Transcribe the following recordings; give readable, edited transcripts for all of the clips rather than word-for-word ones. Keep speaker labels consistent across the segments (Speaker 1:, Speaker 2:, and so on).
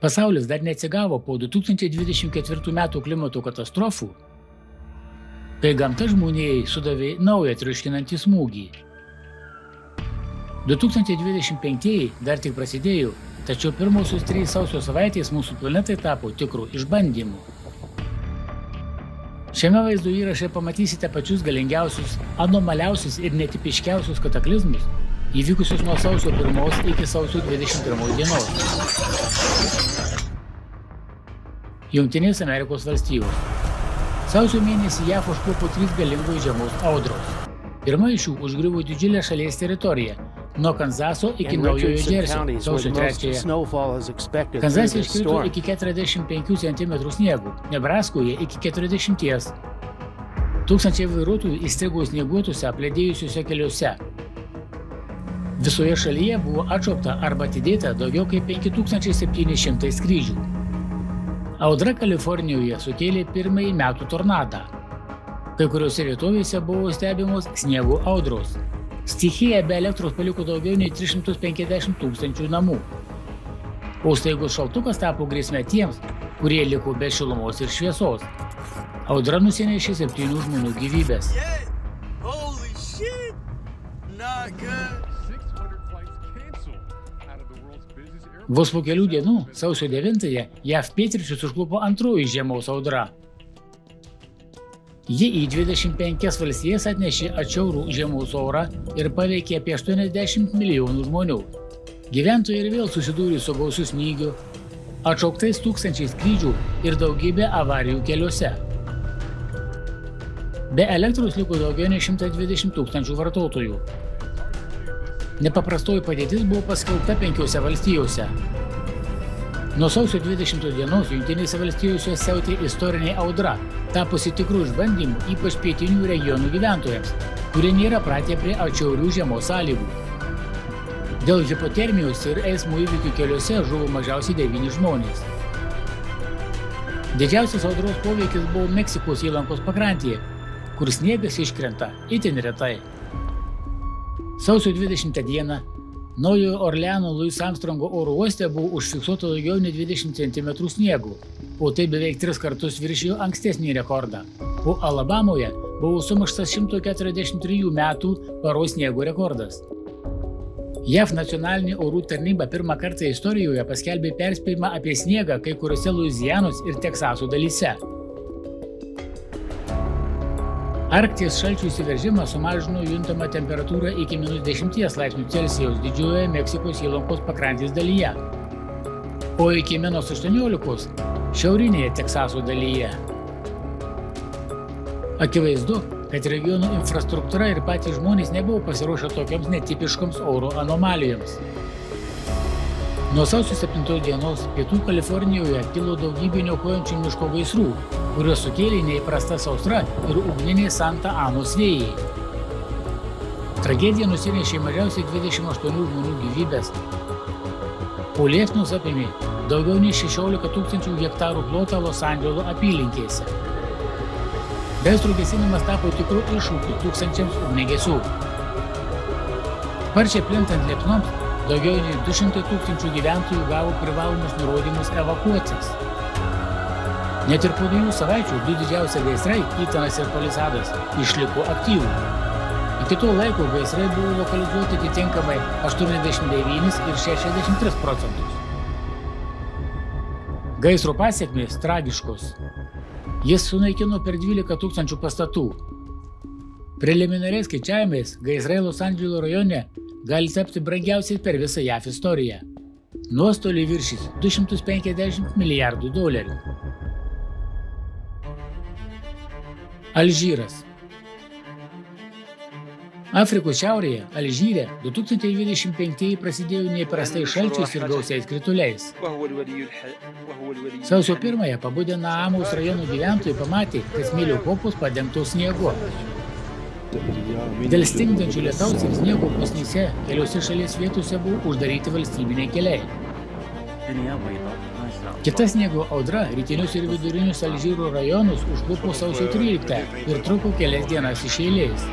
Speaker 1: Pasaulis dar neatsigavo po 2024 metų klimato katastrofų, kai gamta žmonijai sudavė naują triuškinantį smūgį. 2025 dar tik prasidėjo, tačiau pirmosios 3 sausio savaitės mūsų planetai tapo tikrų išbandymų. Šiame vaizdo įraše pamatysite pačius galingiausius, anomaliausius ir netipiškiausius kataklizmus, įvykusius nuo sausio 1 iki sausio 21 dienos. Jungtinės Amerikos valstijos. Sausio mėnesį JAV užklupo 3 galingos žiemos audros. Pirma iš jų užgriuvo didžiulę šalies teritoriją, nuo Kanzaso iki Naujojo Džersio, sausio 3. Kanzase iškrito iki 45 cm sniego, Nebraskoje iki 40. Tūkstančiai vairuotojų įstrigo snieguotuose apledėjusiuose keliuose. Visoje šalyje buvo atšaukta arba atidėta daugiau kaip 5700 skrydžių. Audra Kalifornijoje sukėlė pirmąjį metų tornadą. Kai kuriuose vietovėse buvo stebimos sniego audros. Stichija be elektros paliko daugiau nei 350 000 namų. O staigus šaltukas tapo grėsme tiems, kurie liko be šilumos ir šviesos. Audra nusinešė 7 žmonių gyvybes. Vos po kelių dienų, sausio 9-ąją, JAV pietryčius užklupo antroji žiemos audra. Ji į 25 valstijas atnešė atšiaurų žiemos orą ir paveikė apie 80 milijonų žmonių. Gyventojai ir vėl susidūrė su gausiu snygiu, atšauktais tūkstančiais skrydžių ir daugybė avarijų keliuose. Be elektros liko daugiau nei 120 000 vartotojų. Nepaprastoji padėtis buvo paskelbta 5 valstijose. Nuo sausio 20 dienos Jungtinėse valstijose siautė istorinė audra, tapusi tikrų išbandymų ypač pietinių regionų gyventojams, kurie nėra pratę prie atšiaurių žiemos sąlygų. Dėl hipotermijos ir eismo įvykių keliuose žuvo mažiausiai 9 žmonės. Didžiausias audros poveikis buvo Meksikos įlankos pakrantėje, kur sniegas iškrenta itin retai. Sausio 20 dieną Naujojo Orleano Louis Armstrongo oro uoste buvo užfiksuota daugiau nei 20 cm sniego, o tai beveik 3 kartus viršijo ankstesnį rekordą. O Alabamoje buvo sumuštas 143 metų paros sniego rekordas. JAV nacionalinė orų tarnyba pirmą kartą istorijoje paskelbė perspėjimą apie sniegą kai kuriuose Luizianos ir Teksaso dalyse. Arkties šalčių įsiveržimas sumažino juntamą temperatūrą iki -10 laipsnių Celsijaus didžiojoje Meksikos įlankos pakrantės dalyje, o iki -18 šiaurinėje Teksaso dalyje. Akivaizdu, kad regionų infrastruktūra ir patys žmonės nebuvo pasiruošę tokiams netipiškoms oro anomalijoms. Nuo sausio 7 dienos Pietų Kalifornijoje kilo daugybė niokojančių miško gaisrų, kuriuos sukėlė neįprasta sausra ir ugniniai Santa Anos vėjai. Tragedija nusinešė mažiausiai 28 žmonių gyvybes. O liepsnos apėmė daugiau nei 16 000 hektarų plotą Los Andželo apylinkėse. Gaisrų gesinimas tapo tikru iššūkiu tūkstančiams ugniagesių. Sparčiai plintant liepsnoms, daugiau nei 200 000 gyventojų gavo privalomus nurodymus evakuotis. Net ir po 2 savaičių 2 didžiausi gaisrai, Itanas ir Palisadas, išliko aktyvų. Iki to laiko gaisrai buvo lokalizuoti atitinkamai 89 ir 63%. Gaisro pasekmės tragiškos. Jis sunaikino per 12 000 pastatų. Preliminariais skaičiavimais gaisrai Los Andželo rajone gali tapti brangiausiais per visą JAV istoriją. Nuostoliai viršys $250 milijardų. Alžyras. Afrikos šiaurėje, Alžyre, 2025 prasidėjo neįprastai šalčiais ir gausiais krituliais. Sausio 1 pabudę Naamos rajono gyventojai pamatė, kad smėlio kopos padengtos sniegu. Dėl stingdančių lietaus ir sniego pusnyse keliose šalies vietose buvo uždaryti valstybiniai keliai. Kita sniego audra rytinius ir vidurinius Alžyro rajonus užklupo sausio 13 ir truko kelias dienas iš eilės.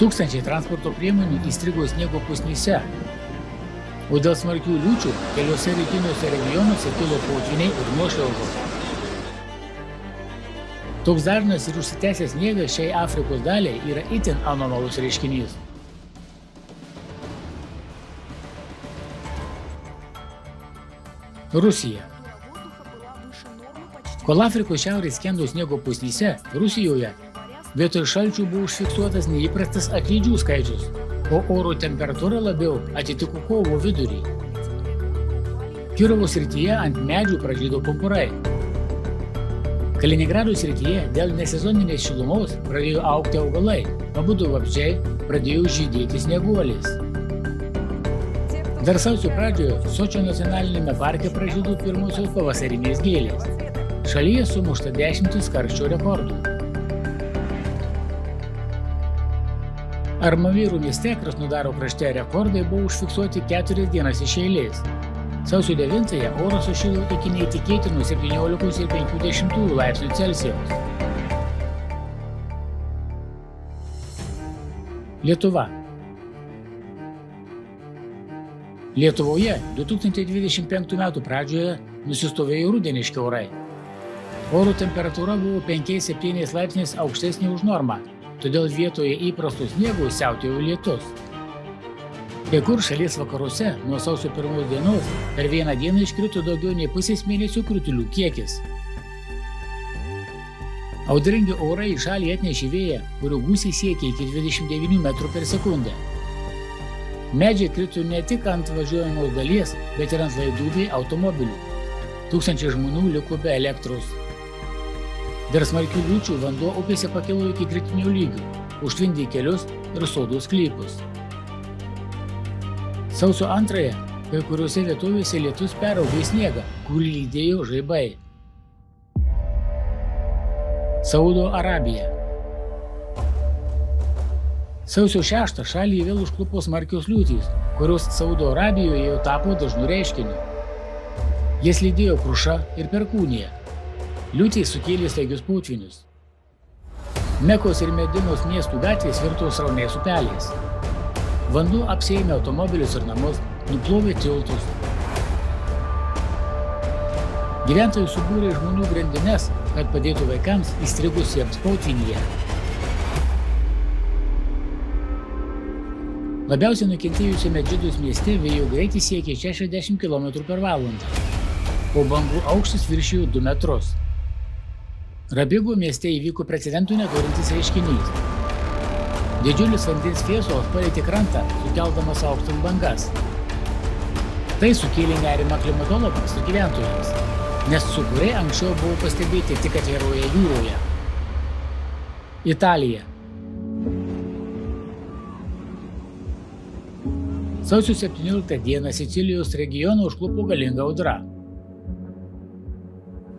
Speaker 1: Tūkstančiai transporto priemonių įstrigo sniego pusnyse. O dėl smarkių liūčių keliose rytiniuose regionuose kilo potvyniai ir nuošliaužos. Toks dažnas ir užsitęsęs sniegas šiai Afrikos daliai yra itin anomalus reiškinys. Rusija. Kol Afrikos šiaurės skendo sniego pusnyse, Rusijoje vietoj šalčių buvo užfiksuotas neįprastas atlydžių skaičius, o oro temperatūra labiau atitiko kovo vidurį. Kirovo srityje ant medžių pražydo pumpurai. Kaliningrado srityje dėl nesezoninės šilumos pradėjo augti augalai, pabudo vabzdžiai, pradėjo žydėti snieguolės. Dar sausio pradžioje Sočio nacionalinėme parke pražydo pirmosios pavasarinės gėlės. Šalyje sumušta 10 karščio rekordų. Armavyrų mieste Krasnodaro krašte rekordai buvo užfiksuoti 4 dienas iš eilės. Sausio 9-ąją oras sušilo iki neįtikėtinų 17,5 laipsnių Celsijaus. Lietuva. Lietuvoje 2025 metų pradžioje nusistovėjo rudeniški orai. Oro temperatūra buvo 5-7 laipsniais aukštesnė už normą, todėl vietoje įprasto sniego siautėjo lietus. Kai kur šalies vakaruose nuo sausio 1 dienos per vieną dieną iškrito daugiau nei pusės mėnesio kritulių kiekis. Audringi orai į šalį atnešė vėją, kurio gūsiai siekia iki 29 metrų per sekundę. Medžiai krito ne tik ant važiuojamos dalies, bet ir ant laidų bei automobilių. Tūkstančiai žmonių liko be elektros. Dėl smarkių liūčių vanduo upėse pakilo iki kritinio lygio, užtvindė kelius ir sodų sklypus. Sausio 2-ąją kai kuriuose vietovėse lietus peraugo į sniegą, kurį lydėjo žaibai. Saudo Arabija. Sausio 6 šalį vėl užklupo smarkios liūtys, kurios Saudo Arabijoje jau tapo dažnu reiškiniu. Jas lydėjo kruša ir perkūnija. Liūtys sukėlė staigius potvynius. Mekos ir Medinos miestų gatvės virto srauniais upeliais. Vanduo apsėmė automobilius ir namus, nuplovė tiltus. Gyventojai subūrė žmonių grandines, kad padėtų vaikams įstrigusiems potvynyje. Labiausiai nukentėjusiame Džidos mieste vėjo greitis siekė 60 km/val, o bangų aukštis viršijo 2 metrus. Rabigo mieste įvyko precedentų neturintis reiškinys. Didžiulis vandens fiesulas palietė krantą, sukeldamas aukštas bangas. Tai sukėlė nerimą klimatologams ir gyventojams, nes sūkuriai anksčiau buvo pastebėti tik atviroje jūroje. Italija. Sausio 17 dieną Sicilijos regioną užklupo galinga audra.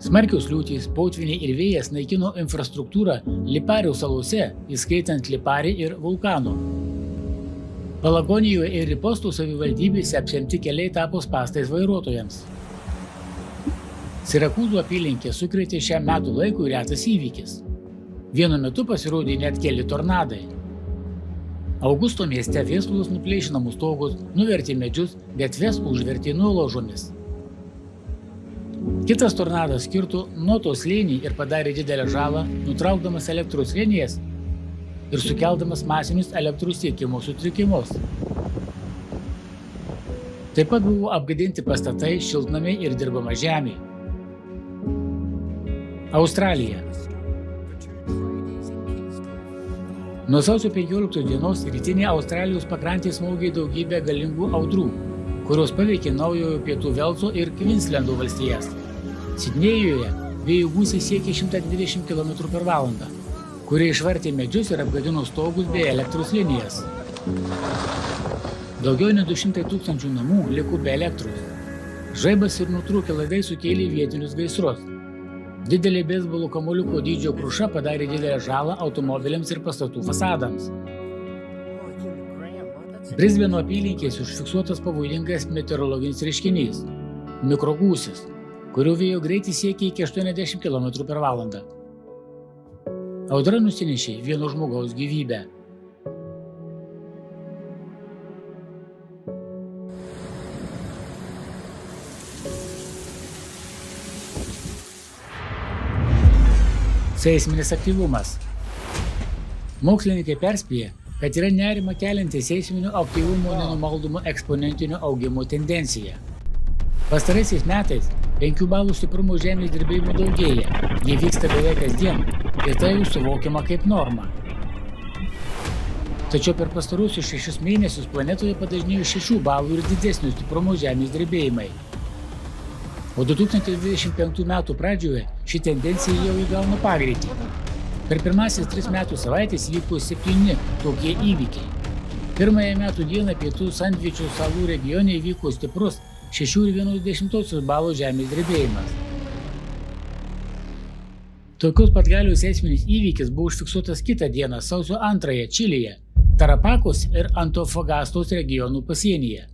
Speaker 1: Smarkios liūtys, potvyniai ir vėjas naikino infrastruktūrą Lipario salose, įskaitant Liparį ir vulkanų. Pelagonijoje ir Riposto savivaldybėse apsemti keliai tapo spąstais vairuotojams. Sirakūzų apylinkė sukrėtė šiam metų laikui retas įvykis. Vienu metu pasirodė net keli tornadai. Augusto mieste viesulas nuplėšė namų stogus, nuvertė medžius, gatves užvertė nuolaužomis. Kitas tornadas kirto Noto slėnį ir padarė didelę žalą, nutraukdamas elektros linijas ir sukeldamas masinius elektros tiekimo sutrikimus. Taip pat buvo apgadinti pastatai, šiltnamiai ir dirbama žemė. Australija. Nuo sausio 15 dienos rytinė Australijos pakrantė smogė daugybę galingų audrų, kurios paveikė Naujojo Pietų Velso ir Kvinslendo valstijas. Sidnėjuje vėjo gūsiai siekė 120 km/val, kurie išvartė medžius ir apgadino stogus bei elektros linijas. Daugiau nei 200 000 namų liko be elektros. Žaibas ir nutrūkę laidai sukėlė vietinius gaisrus. Didelė beisbolo kamuoliuko dydžio kruša padarė didelę žalą automobiliams ir pastatų fasadams. Brisbano apylinkėse užfiksuotas pavojingas meteorologinis reiškinys – mikrogūsis, kurio vėjo greitis siekia iki 80 km/val. Audra nusinešė vieno žmogaus gyvybę. Seisminis aktyvumas. Mokslininkai perspėja, kad yra nerima kelianti seisminio aktyvumo nenumaldomų eksponentinių augimo tendencija. Pastaraisiais metais 5 balų stiprumo žemės drebėjimų daugėja, jie vyksta beveik kasdien ir tai jau suvokiama kaip norma. Tačiau per pastaruosius 6 mėnesius planetoje padažnėjo 6 balų ir didesnio stiprumo žemės drebėjimai. O 2025 metų pradžioje ši tendencija jau įgauna pagreitį. Per pirmasis 3 metų savaitės įvyko 7 tokie įvykiai. Pirmąją metų dieną pietų Sandvičio salų regione įvyko stiprus 6,1 balo žemės drebėjimas. Tokios pat galios seisminis įvykis buvo užfiksuotas kitą dieną, sausio 2 Čilėje, Tarapakos ir Antofagastos regionų pasienyje.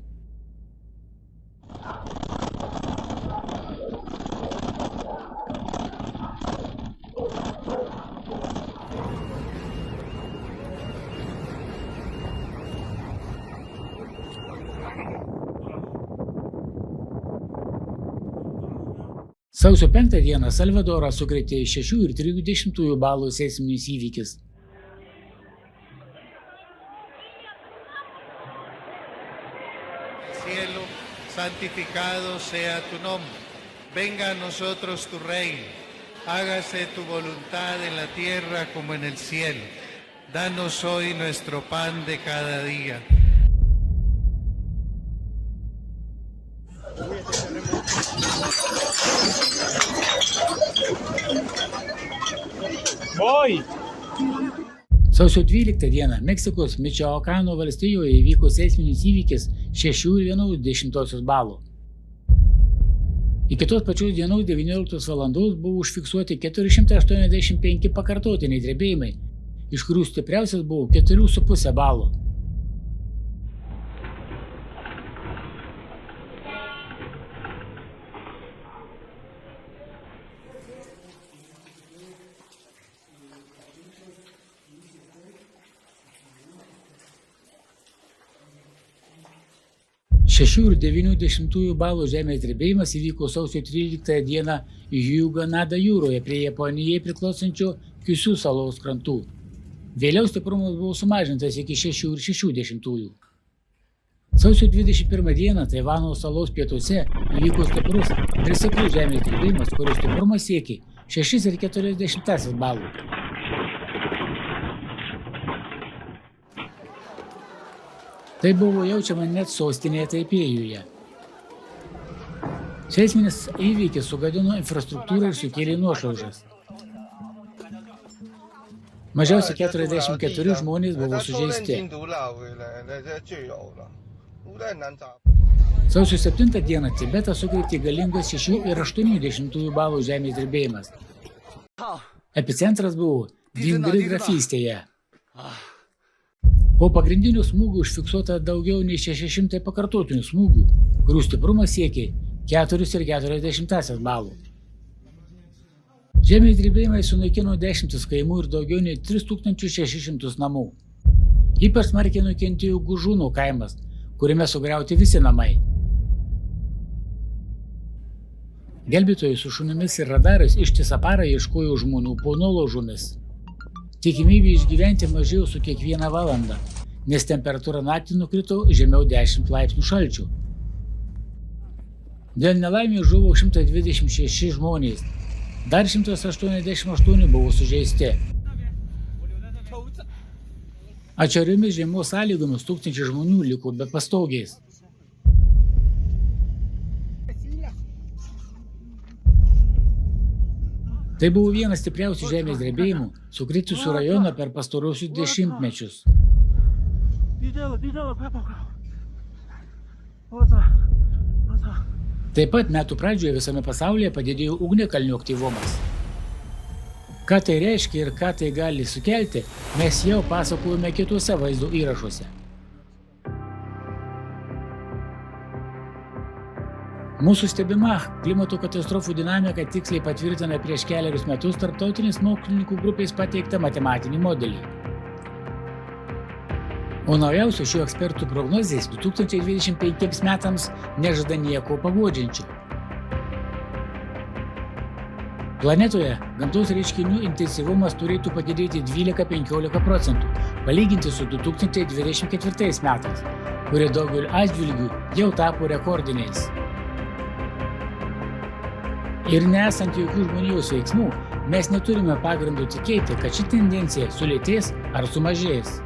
Speaker 1: Sausio 5 dieną Salvadorą sukrėtė 6,3 balų seisminis įvykis.
Speaker 2: Cielo, santificado sea tu nombre. Venga a nosotros tu reino. Hágase tu voluntad en la tierra como en el cielo. Danos hoy nuestro pan de cada día. Sausio 12 dieną Meksikos Mičioakano valstijoje įvyko seisminis įvykis 6,1 balų. Iki tos pačios dienos 19 valandos buvo užfiksuoti 485 pakartotiniai drebėjimai, iš kurių stipriausias buvo 4,5 balų. Šešių ir 90 balų žemės drebėjimas įvyko sausio 13 dieną Hyuganada jūroje prie Japonijai priklausančio Kyushu salos krantų. Vėliau stiprumas buvo sumažintas iki 6,6. Sausio 21 dieną Taivano salos pietuose įvyko stiprus tristiklus žemės drebėjimas, kurio stiprumas siekė 6,4 balų. Tai buvo jaučiama net sostinėje Taipėjuje. Seisminis įvykis sugadino infrastruktūrą ir sukėlė nuošliaužas. Mažiausiai 44 žmonės buvo sužeisti. Sausio 7 dieną Tibetą sukrėtė galingas 6,8 balų žemės drebėjimas. Epicentras buvo Dingri grafystėje. Po pagrindinių smūgių užfiksuota daugiau nei 600 pakartotinių smūgių, kurių stiprumas siekė 4,4 balų. Žemės drebėjimai sunaikino 10 kaimų ir daugiau nei 3600 namų. Ypač smarkiai nukentėjo Gužūnų kaimas, kuriame sugriauti visi namai. Gelbėtojai su šunimis ir radarais ištisą parą ieškojo žmonių po nuolaužomis. Tikimybė išgyventi mažėjo su kiekviena valanda, nes temperatūra naktį nukrito žemiau 10 laipsnių šalčio. Dėl nelaimės žuvo 126 žmonės, dar 188 buvo sužeisti. Atšiauriomis žiemos sąlygomis tūkstančiai žmonių liko be pastogės. Tai buvo vienas stipriausių žemės drebėjimų, sukritusių rajoną per pastarosius dešimtmečius. Taip pat metų pradžioje visame pasaulyje padidėjo ugnikalnių aktyvumas. Ką tai reiškia ir ką tai gali sukelti, mes jau pasakojome kituose vaizdo įrašuose. Mūsų stebima klimato katastrofų dinamika tiksliai patvirtina prieš kelerius metus tarptautinės mokslininkų grupės pateiktą matematinį modelį. O naujausios šių ekspertų prognozės 2025 metams nežada nieko paguodžiančio.
Speaker 1: Planetoje gamtos reiškinių intensyvumas turėtų padidėti 12–15%, palyginti su 2024 metais, kurie daugeliu atžvilgių jau tapo rekordiniais. Ir nesant jokių žmonijos veiksmų, mes neturime pagrindo tikėti, kad ši tendencija sulėtės ar sumažės.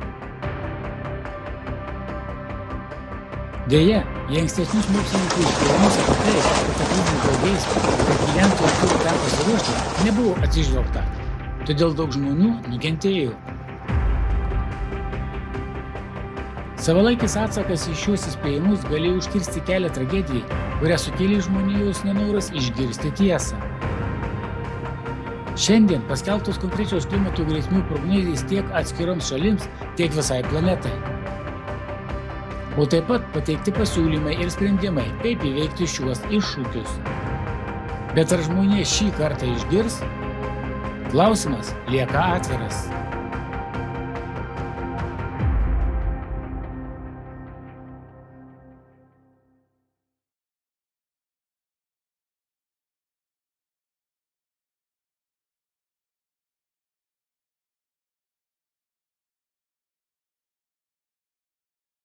Speaker 1: Deja, į ankstesnius mokslininkų įspėjimus apie tai, kad kataklizmų daugės, kad gyventojai turi tam pasiruošti, nebuvo atsižvelgta. Todėl daug žmonių nukentėjo. Savalaikis atsakas į šiuos įspėjimus galėjo užkirsti kelią tragedijai, kurią sukėlė žmonijos nenoras išgirsti tiesą. Šiandien paskelbtos konkrečios klimato grėsmių prognozės tiek atskiroms šalims, tiek visai planetai. O taip pat pateikti pasiūlymai ir sprendimai, kaip įveikti šiuos iššūkius. Bet ar žmonės šį kartą išgirs? Klausimas lieka atviras.